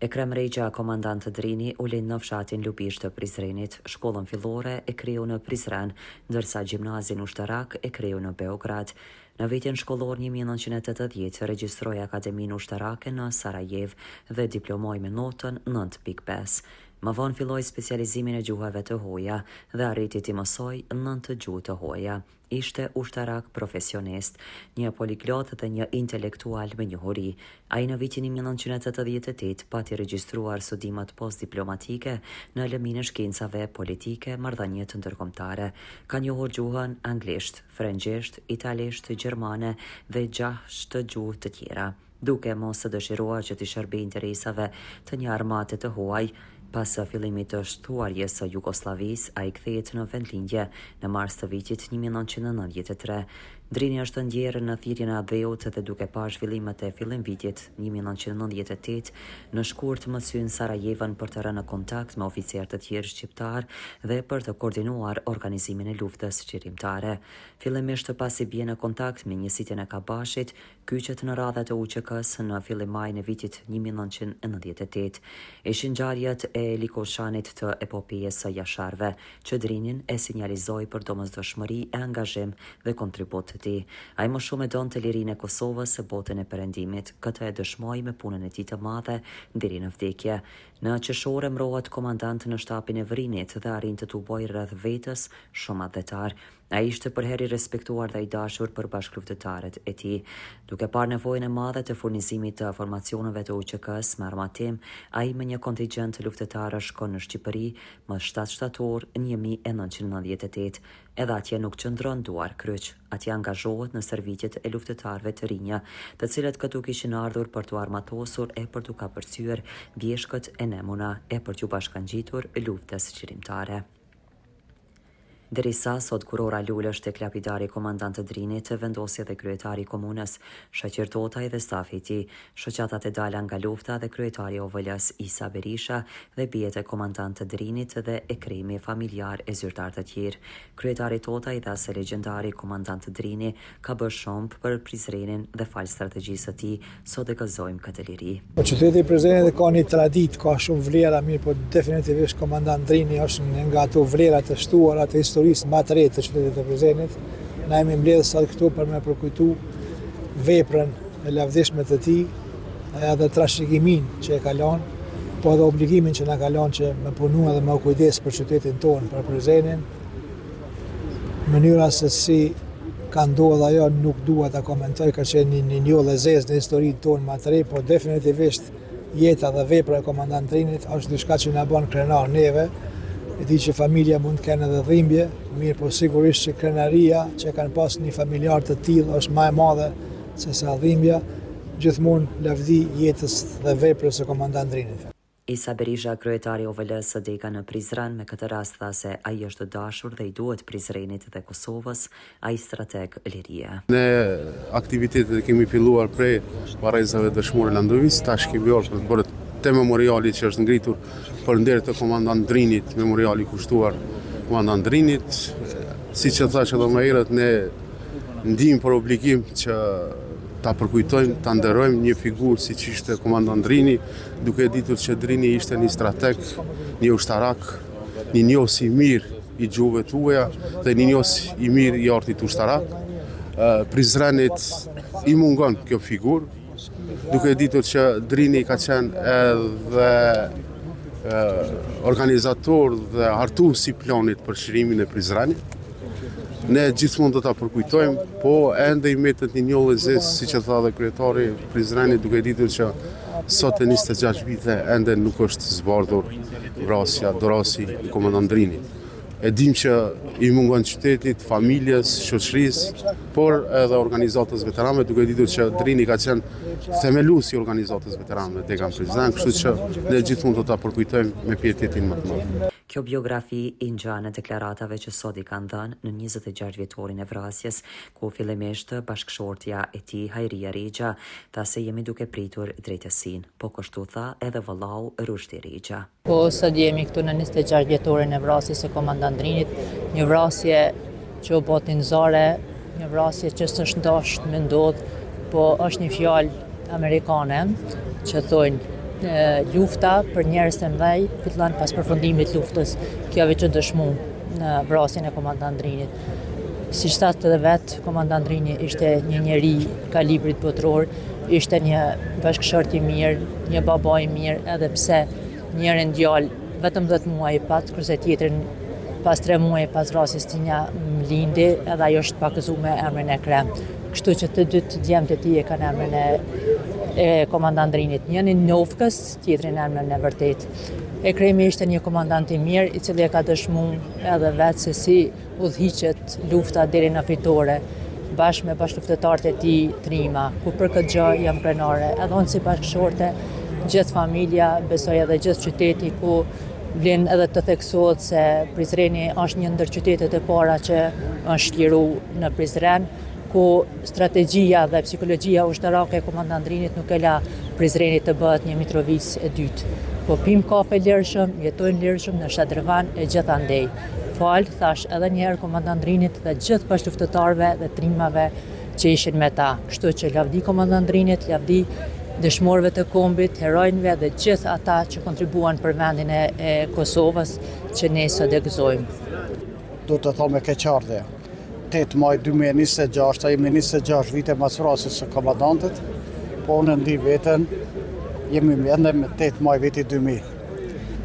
Ekrem Rejgja, komandant Drini, u lind në fshatin Lubish të Prizrenit. Shkollën fillore e kriju në Prizren, ndërsa gjimnazin ushtarak e kriju në Beograd. Në vitin shkollor 1980, regjistroi Akademinë Ushtarake në Sarajev dhe diplomoi me notën 9.5. Më vonë filloi specializimin e gjuhave të huaja dhe arriti të mësoj 9 gjuhë të huaja. Ishte ushtarak profesionist, një poliglot dhe një intelektual me njohuri. Ai në vitin 1988 pati regjistruar studimet postdiplomatike në lëmin e shkencave politike, marrëdhënie ndërkombëtare. Ka njohur gjuhën anglisht, frëngjisht, italisht, gjermane dhe 6 gjuhë të tjera, duke mos dëshiruar që të shërbejë interesave të një armate të huaj. Pas fillimit të shtuarjes së Jugosllavisë, ai kthehet në vendlindje në mars të vitit 1993. Drini është ndjerë në thirrjen e ADEUT dhe duke parë zhvillimet e fillimvitit 1998 në shkurt më syn Sarajevën për të rënë në kontakt me oficerë të tjerë shqiptar dhe për të koordinuar organizimin e luftës qeverimtare. Fillimisht pasi bie në kontakt me njësitin e Kabashit, kyçet në radhat e UÇK-s në fillim maj në vitit 1998. Ishin ngjarjet e Likoshanit të epopejës së jasharëve, që Drinin e sinjalizoi për domosdoshmëri e angazhim dhe kontribut të tij. Ai më shumë e donte lirinë e Kosovës së botën e perëndimit. Këtë e dëshmoi me punën e tij të madhe deri në vdekje. Në qershor mbrohet komandant në shtapin e Vrinit dhe arrin të tubojë rreth vetës shumë adhetar. Ai ishte përherë i respektuar dhe i dashur për bashkëluftëtarët e tij. Duke parë nevojën e madhe të furnizimit të formacioneve të UÇK-s me armatim, ai me një kontingjent luftëtarësh shkon në Shqipëri më 7 shtator 1998. Edhe atje nuk qëndron duar kryq. Atje angazhohet në servitjet e luftëtarëve të rinj, të cilët këtu kishin ardhur për t'u armatosur e për t'u kapërcyer vjeshkët e Nemuna e për t'u bashkangjitur luftës qeverimtare. Derisa sot kurora Lule është tek lapidari komandant Drinit, vendosi edhe kryetari i komunës, Shaqir Totaj dhe stafi i tij. Shoqatat e dala nga lufta dhe kryetari i OVL-s Isa Berisha dhe bijet e komandant Drinit dhe Ekremi, familjar e zyrtar të tjerë. Kryetari Totaj dhe as legjendari komandant Drini ka bërë shumë për Prizrenin dhe fal strategjisë së tij, sot e gëzojmë këtë liri. Qyteti i Prizrenit ka një traditë, ka shumë vlera mirë, por definitivisht komandant Drini është nga ato vlera të shtuara të historisë më të re të qytetit të Prizrenit. Na jemi mbledhur sot këtu për me përkujtu veprën e lavdishme të tij, edhe trashëgimin që e ka lënë, po edhe obligimin që na ka lënë që me punu edhe me u kujdes për qytetin tonë, për Prizrenin. Mënyra se si ka ndodhur ajo nuk dua ta komentoj, ka qenë një njollë e zezë në historinë tonë më të re, por definitivisht jeta dhe vepra e komandant Drinit është diçka që na bën krenar neve. E di që familja mund të kenë edhe dhimbje, mirë, por sigurisht që krenaria që kanë pas një familjar të tillë është më e madhe se sa dhimbja. Gjithmonë lavdi jetës dhe veprës së komandant Drinit. Isa Berisha, kryetari i OVL-s së Deka në Prizren, me këtë rast tha se ai është dashur dhe i duhet Prizrenit dhe Kosovës, ai strateg lirie. Ne aktivitetet e kemi filluar prej Varrezave dëshmore Landovis, tash kemi ardhur për të bërë te memoriali që është ngritur për nder të komandant Drinit, memoriali kushtuar komandant Drinit. Siç e thash edhe më herët, ne ndijmë për obligim që ta përkujtojmë, ta nderojmë një figurë siç ishte komandant Drini, duke ditur që Drini ishte një strateg, një ushtarak, një njohës i mirë i gjuhëve të huaja dhe një njohës i mirë i artit ushtarak. Prizrenit i mungon kjo figurë, duke ditur që Drini ka qenë edhe organizator dhe hartues i planit për çlimin e Prizrenit. Ne gjithmonë do ta përkujtojmë, po ende i metet një njollë e zezë, siç e tha dhe kryetari i Prizrenit, duke ditur që sot e 26 vite ende nuk është zbardhur vrasja, dorasi i komandant Drinit. E dim që i mungon qytetit, familjes, shoqërisë, por edhe organizatës veteranëve, duke ditur që Drini ka qenë themeluesi i organizatës veteranëve Deka Prizren, kështu që ne gjithmonë do ta përkujtojmë me pietetin më të madh. Kjo biografi i ngjan deklaratave që sot i kanë dhënë në 26 vjetorin e vrasjes, ku fillimisht bashkëshortja e tij Hajria Rejgja tha se jemi duke pritur drejtësinë, po kështu tha edhe vëllau Rushdi Rejgja. Po sot jemi këtu në 26 vjetorin e vrasjes së komandant Drinit, një vrasje që u botinzore, një vrasje që s'është dashur me ndodh, po është një fjalë amerikane që thonë lufta për njerëz të mëdhej fillon pas përfundimit të luftës. Kjo veç dëshmu në vrasjen e komandant Drinit. Si shtat edhe vet, komandant Drini ishte një njeri kalibrit botror, ishte një bashkëshort i mirë, një baba i mirë, edhe pse njërin djalë vetëm 10 muaj pat, kurse tjetrin pas 3 muaj pas vrasjes të një lindi, edhe ajo është pakëzuar me emrin e Krem. Kështu që të dy të djemtë e tij e kanë emrin e komandant Drinit. Njëri Novkës, tjetrin emrin e vërtet. Ekremi ishte një komandant i mirë, i cili e ka dëshmuar edhe vetë se si udhëhiqet lufta deri në fitore, bashkë me bashkëluftëtarët e tij trima, ku për këtë gjë jam krenare. Edhe unë si bashkëshorte, gjithë familja, besoj edhe gjithë qyteti ku vlen edhe të theksohet se Prizreni është një ndër qytetet e para që është liru në Prizren, ku strategjia dhe psikologjia ushtarake e komandant Drinit nuk e la Prizrenit të bëhet një Mitrovic e dytë. Po pim kafe lirshëm, jetojnë lirshëm në Shadrvan e gjithandej. Falë, thash edhe njerë komandant Drinit dhe gjithë bashkëluftëtarëve dhe trimave që ishin me ta. Kështu që lavdi komandant Drinit, lavdi dëshmorëve të kombit, herojnëve dhe gjithë ata që kontribuan për vendin e Kosovës që ne sot e gëzojmë. Do të thonë me keqardhje. 8 maj 2026, jemi 26 vite mas vrasjes së komandantit, po unë ndi veten, jemi ende me 8 maj viti 2000.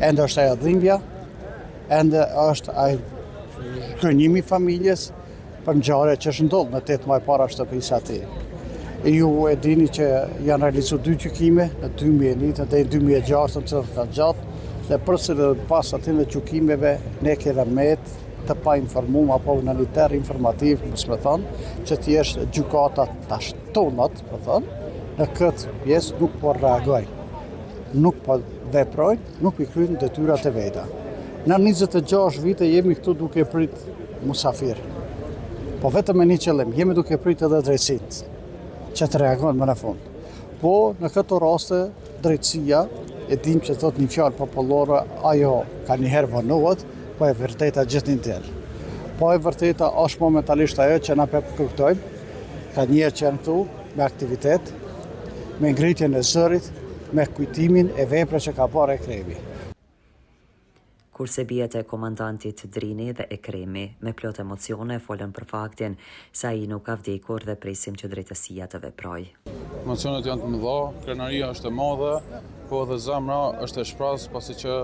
Ende është ajo dhimbja, ende është ai gënjimi familjes për ngjarje që është ndodhur në 8 maj para shtëpisë atij. Ju e dini që janë realizuar 2 gjykime në 2001 dhe 2006 që të gjatë, dhe përsëri pas atyre gjykimeve ne kemi met të pa informuar apo në liter informativ, mos më thonë, që ti është gjykata tash tonat, po thonë, në këtë pjesë nuk po reagojnë, nuk po veprojnë, nuk i kryejnë detyrat e veta. Në 26 vite jemi këtu duke prit musafir. Po vetëm me një qëllim, jemi duke prit edhe drejtësinë që të reagojnë më në fund. Po në këto raste drejtësia e dim që thot një fjalë popullore, ajo ka njëherë vonohet, po e vërteta gjithë një tjerë. Po e vërteta është momentalisht ajo që na përkujtojmë, ka njerë që janë këtu me aktivitet, me ngritjen e zërit, me kujtimin e vepra që ka bërë Ekremi. Kurse bjet e komandantit Drini dhe Ekremi me plot emocione folën për faktin se ai nuk ka vdekur dhe presim që drejtësia të veprojë. Emocionet janë të mëdha, krenaria është e madhe, po edhe zemra është e shpras pasi që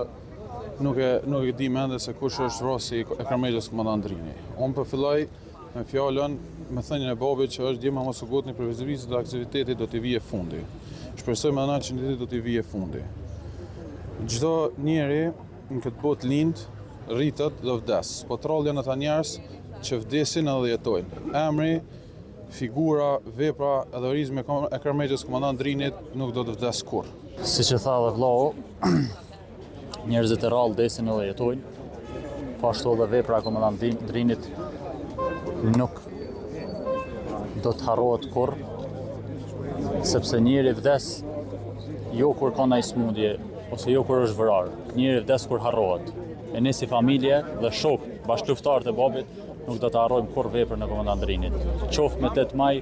nuk e di mende se kush është vrasi e Kërmejgjës komandant Drini. Unë përfilloj me fjallën, me thënjën e babit që është djema mos u gotni për vizivizit dhe aktivitetit do t'i vije fundi. Shpresoj me në që do t'i vije fundi. Çdo njeri në këtë botë lind, rritet dhe vdes. Po trallja në ta njerëz që vdesin edhe jetojnë. Emri, figura, vepra edhe orizmi e Kërmejgjës komandant Drinit nuk do të vdes kur. Si që tha dhe vlau, njerëzit e rrallë vdesin edhe jetojnë. Po ashtu edhe vepra e komandant Drinit nuk do të harrohet kur, sepse njeri vdes jo kur ka ndaj smundje, ose jo kur është vërar. Njeri vdes kur harrohet. E ne si familje dhe shok, bashkëluftëtarët e babit, nuk do të harrojmë kur veprën e komandant Drinit. Qoftë me 8 maj,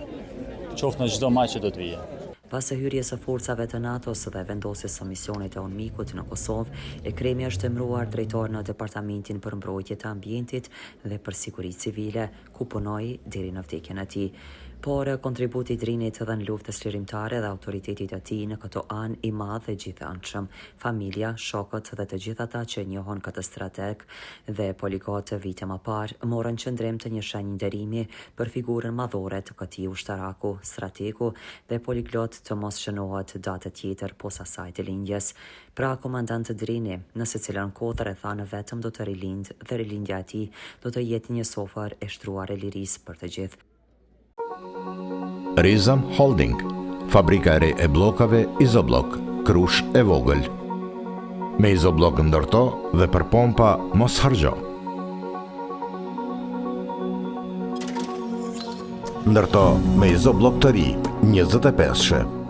qoftë në çdo maj që do të vijë. Pas së hyrjes së forcave të NATO-s dhe vendosjes së misionit të UNMIK-ut në Kosovë, Ekremi është emëruar drejtor në Departamentin për Mbrojtje të Ambientit dhe për Sigurinë Civile, ku punoi deri në vdekjen e tij. Por kontributi i Drinit edhe në luftës lirimtare dhe autoritetit e tij në këto anë i madh dhe gjithëanshëm. Familja, shokët dhe të gjithë ata që njohon këtë strateg dhe poligot vite më parë morën qëndrim të një shenjë nderimi për figurën madhore të këtij ushtaraku, strategu dhe poliglot të mos shënohet datë tjetër posa saj të lindjes. Pra komandant Drini, nëse cilën kohë rrethanë vetëm do të rilind dhe rilindja e tij do të jetë një sofër e shtruar e lirisë për të gjithë. Rizam Holding, fabrika e re e bllokave Izoblok, Krush e vogël. Me Izoblok ndërto dhe për pompa mos harxho. Ndërto me Izoblok të ri, 25-she.